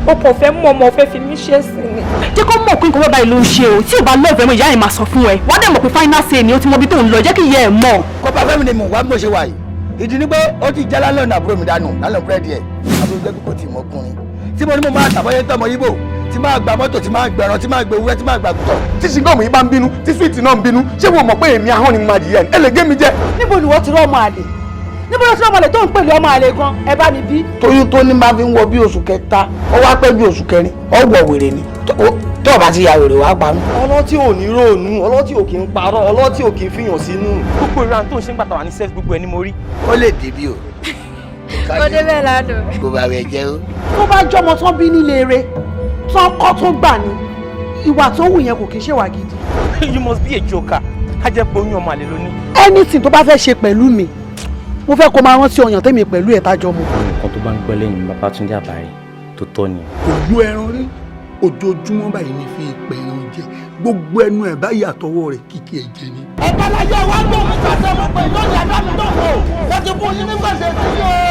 o kò fẹ́ mọ̀ ọmọ fẹ́ fi mí ṣe sí ni. jẹ́ kó mọ̀ pé nǹkan bábá ìlú ń ṣe o tí ò bá lọ́ọ̀fẹ́ mọ̀ ìyá ẹ̀ máa sọ fún ẹ wọ́n dẹ̀ mọ̀ pé final say ni ó ti mọ ibi tó ń lọ jẹ́ kí ìyá ẹ̀ mọ̀. kọ́pá fẹ́mi ni mò ń wá bí mo ṣe wà yìí ìdí ni pé ó ti jẹ́ lálẹ́ ọ̀nà àbúrò mi dànù lálẹ́ búrẹ́dì ẹ̀ àbúrò gbẹ́gbẹ́ kò tí ì mọ́kùnrin tí mo ní mo máa tàbọ̀yẹ́ tọmọ yíbò tí máa gba mọ́tò tí máa gbẹ̀ràn tí máa gbé ewúrẹ́ tí máa gba àgùntàn. tí ṣìngọ́ọ̀mù yìí bá ń bínú tí súwìtì náà ń bínú ṣé wọ́n mọ̀ pé èmi ahọ́n ni mo máa jìyà ẹ lè gé mi jẹ. níbo ni wọ́n ti rọ́ ọmọ àlè níbo ló ti rọ́ ọmọ àlè tó ń pèlè ọmọ àlè gan ẹ bá mi bí. tóyún tó ní máa fi ń wọ bí oṣù kẹta ó wá pẹ́ bí oṣù kẹrin ó wọ̀ wèrè ni tó o bá ti ya wèrè wá pa mí. ọlọ́tí ò ní ròònù ọlọ́tí ò kì í parọ́ ọlọ́tí ò kì í fìyàn sínú. gbogbo ìran tó ń ṣe ń gbàtà wà ní sẹ́ẹ̀sì gbogbo ẹ̀ ni mo rí. ó lè débi o. ó débẹ̀ lánàá. kò bá rẹ̀ jẹ́ o. tó bá jọmọ tán bí nílé rẹ tán kọ́ tó gbà ní ìwà tó wù yẹn kò kí ń ṣèwà gidi. You must be a joker. a jẹ́ pé oyún ọmọ àlè ló ní. anything tó bá fẹ́ ṣe pẹ̀lú mi mo fẹ́ kó máa rántí ọyàn tẹ́mi pẹ̀lú ẹ̀ tájọ mu. nǹkan tó bá ń gbọ́ lẹ́yìn Babátúndé Àbárí tó tọ́ ni. kò yó ẹran rí ojoojúmọ́ báyìí ní fi ìpè ẹran jẹ gbogbo ẹnu ẹ̀ báyìí àtọwọ́ rẹ̀ kìkì ẹ̀jẹ̀ ni. ẹ̀ka láyé wa ń bọ̀ mí pàṣẹ mọ́ pé lónìí àdáni náà wò wọ́n ti fún yín nígbàṣẹ́ sí i o.